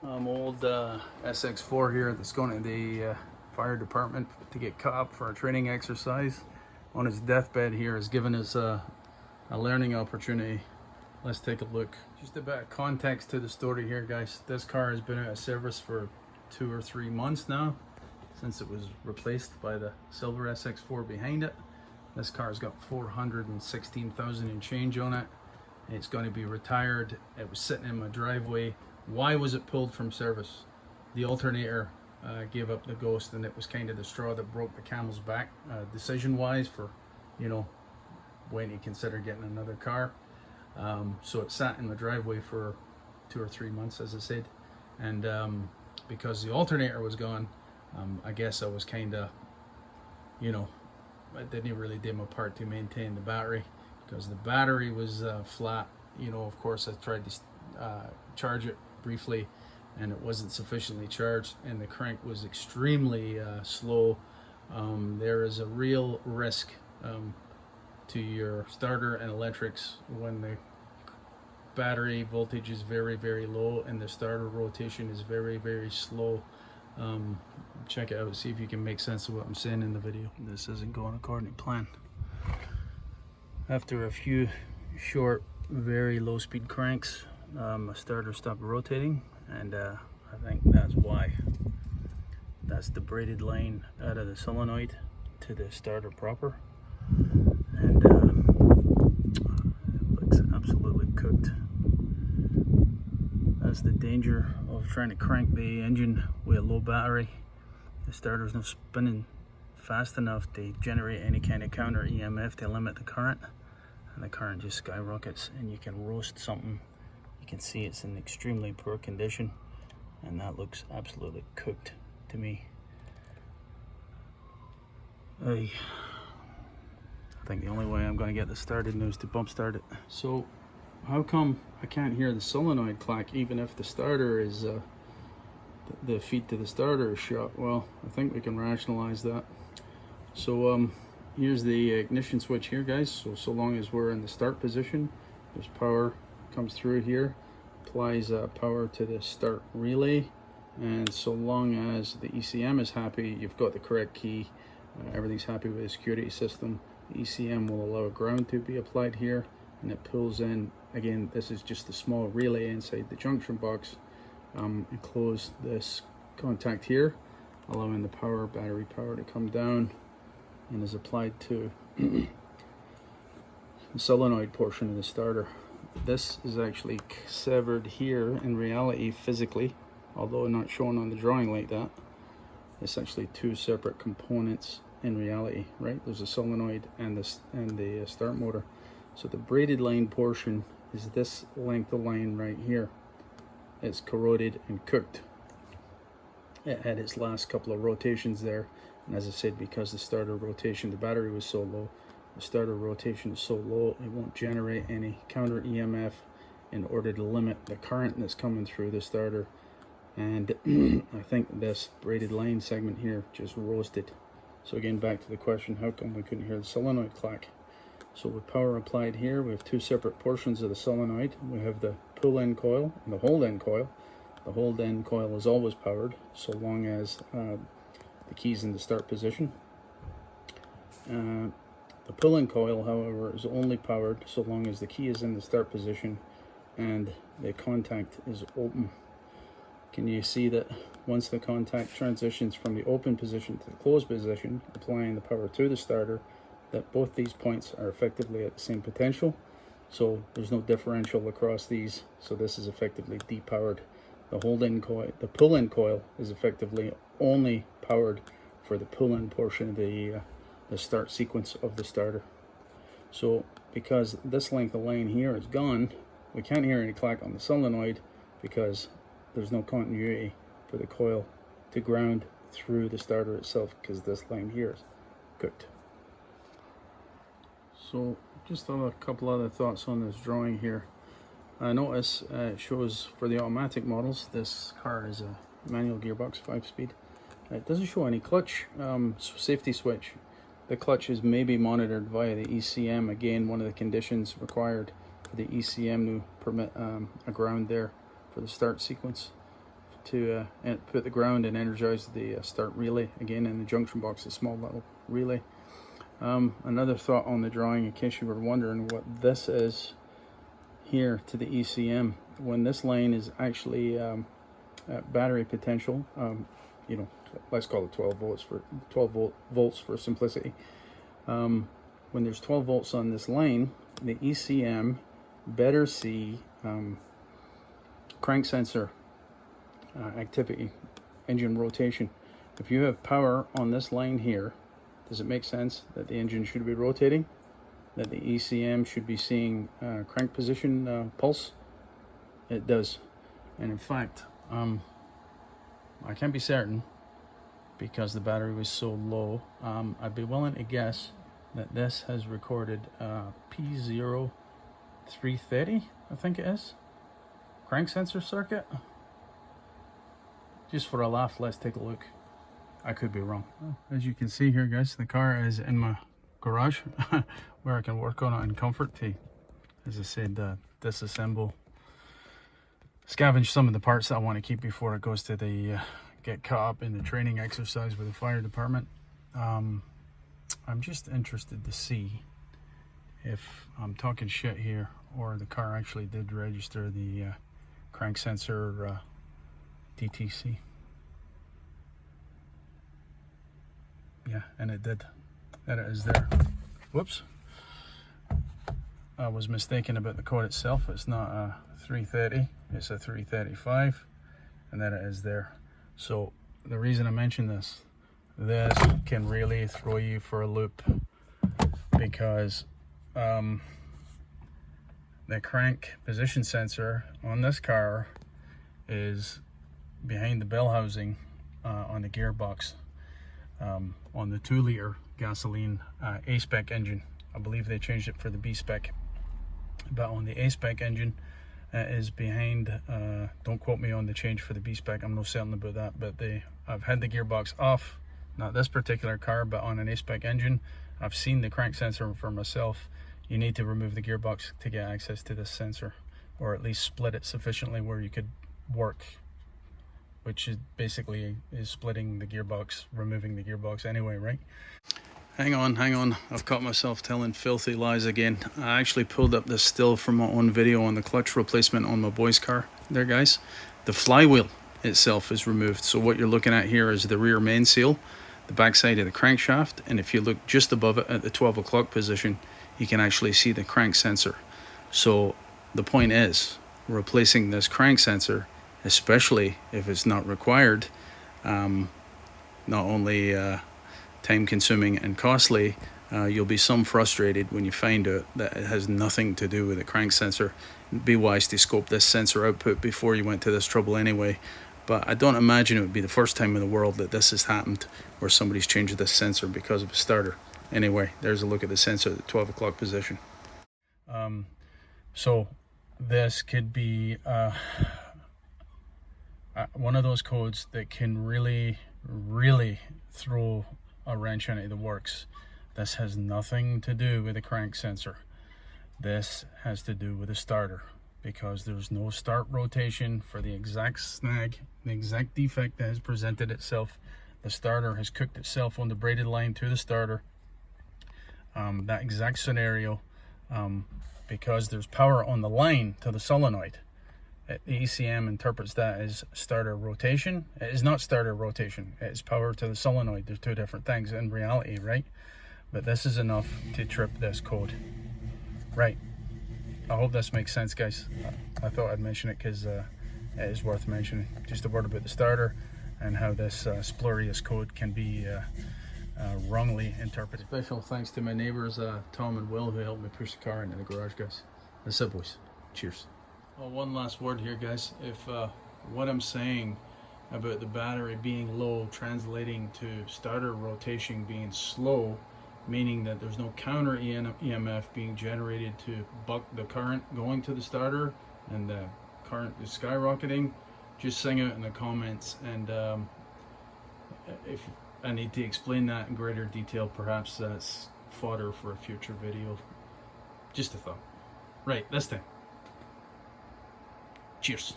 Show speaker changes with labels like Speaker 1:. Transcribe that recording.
Speaker 1: Old SX4 here that's going to the fire department to get caught up for a training exercise. On his deathbed here has given us a learning opportunity. Let's take a look. Just a bit of context to the story here, guys. This car has been out of service for 2 or 3 months now, since it was replaced by the silver SX4 behind it. This car's got 416,000 and change on it. It's going to be retired. It was sitting in my driveway. Why was it pulled from service? The alternator gave up the ghost, and it was kind of the straw that broke the camel's back, decision-wise, for, you know, when you consider getting another car. So it sat in the driveway for 2 or 3 months, as I said, and because the alternator was gone, I guess I was kind of, you know, I didn't really do my part to maintain the battery, because the battery was flat. You know, of course, I tried to charge it briefly, and it wasn't sufficiently charged, and the crank was extremely slow. There is a real risk to your starter and electrics when the battery voltage is very, very low and the starter rotation is very, very slow. Check it out, see if you can make sense of what I'm saying in the video. This isn't going according to plan. After a few short, very low speed cranks, my starter stopped rotating, and I think that's why. That's the braided line out of the solenoid to the starter proper, and it looks absolutely cooked. That's the danger of trying to crank the engine with a low battery. The starter's not spinning fast enough to generate any kind of counter EMF to limit the current, and the current just skyrockets, and you can roast something. You can see it's in extremely poor condition, and that looks absolutely cooked to me. I think the only way I'm going to get this started now is to bump start it. So how come I can't hear the solenoid clack even if the starter is the feet to the starter is shut? Well, I think we can rationalize that. So here's the ignition switch here, guys. So long as we're in the start position, there's power comes through here, applies power to the start relay, and so long as the ECM is happy, you've got the correct key, everything's happy with the security system, the ECM will allow ground to be applied here, and it pulls in. Again, this is just a small relay inside the junction box, and close this contact here, allowing the battery power to come down, and is applied to the solenoid portion of the starter. This is actually severed here in reality physically, although not shown on the drawing like that. It's actually 2 separate components in reality, right? There's a solenoid and the start motor. So the braided line portion is this length of line right here. It's corroded and cooked. It had its last couple of rotations there, and as I said, because the starter rotation, the battery was so low, the starter rotation is so low, it won't generate any counter EMF in order to limit the current that's coming through the starter. And I think this braided line segment here just roasted. So again, back to the question, how come we couldn't hear the solenoid clack? So with power applied here, we have 2 separate portions of the solenoid. We have the pull-in coil and the hold-in coil. The hold-in coil is always powered, so long as the key's in the start position. The pull-in coil, however, is only powered so long as the key is in the start position and the contact is open. Can you see that once the contact transitions from the open position to the closed position, applying the power to the starter, that both these points are effectively at the same potential, so there's no differential across these, so this is effectively depowered. The pull-in coil is effectively only powered for the pull-in portion of the start sequence of the starter. So because this length of line here is gone, we can't hear any clack on the solenoid because there's no continuity for the coil to ground through the starter itself, because this line here is cooked. So just a couple other thoughts on this drawing here. Notice it shows for the automatic models, this car is a manual gearbox, 5-speed. It doesn't show any clutch safety switch. The clutch is maybe monitored via the ECM. Again, one of the conditions required for the ECM to permit a ground there for the start sequence. to put the ground and energize the start relay. Again, in the junction box, a small little relay. Another thought on the drawing, in case you were wondering what this is here to the ECM, when this line is actually at battery potential, you know, let's call it 12 volts for simplicity. When there's 12 volts on this line, the ECM better see crank sensor activity, engine rotation. If you have power on this line here, does it make sense that the engine should be rotating? That the ECM should be seeing crank position pulse? It does. And in fact, I can't be certain because the battery was so low. I'd be willing to guess that this has recorded P0330, I think it is, crank sensor circuit. Just for a laugh, let's take a look. I could be wrong. As you can see here, guys, the car is in my garage where I can work on it in comfort to, as I said, disassemble, scavenge some of the parts that I want to keep before it goes to the get caught up in the training exercise with the fire department. I'm just interested to see if I'm talking shit here or the car actually did register the crank sensor DTC. Yeah, and it did. That it is there. Whoops. I was mistaken about the code itself. It's not a 330, it's a 335, and that it is there. So the reason I mention this can really throw you for a loop, because the crank position sensor on this car is behind the bell housing on the gearbox, on the 2-liter gasoline A-spec engine. I believe they changed it for the B-spec, but on the A-spec engine is behind, don't quote me on the change for the B-spec, I'm no certain about that, but I've had the gearbox off, not this particular car, but on an A-spec engine. I've seen the crank sensor for myself. You need to remove the gearbox to get access to this sensor, or at least split it sufficiently where you could work, which is basically splitting the gearbox, removing the gearbox anyway, right? Hang on, I've caught myself telling filthy lies again. I actually pulled up this still from my own video on the clutch replacement on my boy's car there, guys. The flywheel itself is removed, so what you're looking at here is the rear main seal, the backside of the crankshaft, and if you look just above it at the 12 o'clock position, you can actually see the crank sensor. So the point is, replacing this crank sensor, especially if it's not required, not only time consuming and costly, you'll be some frustrated when you find out that it has nothing to do with the crank sensor. Be wise to scope this sensor output before you went to this trouble anyway. But I don't imagine it would be the first time in the world that this has happened, where somebody's changed this sensor because of a starter. Anyway, there's a look at the sensor at the 12 o'clock position. So this could be one of those codes that can really throw a wrench into the works. This has nothing to do with the crank sensor. This has to do with the starter, because there's no start rotation for the exact snag, the exact defect that has presented itself. The starter has cooked itself on the braided line to the starter. That exact scenario, because there's power on the line to the solenoid. The ECM interprets that as starter rotation. It is not starter rotation, it is power to the solenoid. They're two different things in reality, right? But this is enough to trip this code. Right. I hope this makes sense, guys. I thought I'd mention it because it is worth mentioning. Just a word about the starter and how this spurious code can be wrongly interpreted. Special thanks to my neighbors, Tom and Will, who helped me push the car into the garage, guys. That's it, boys. Cheers. Well, one last word here, guys. If what I'm saying about the battery being low translating to starter rotation being slow, meaning that there's no counter EMF being generated to buck the current going to the starter and the current is skyrocketing, just sing out in the comments, and if I need to explain that in greater detail, perhaps that's fodder for a future video. Just a thought. Right, this thing. Cheers.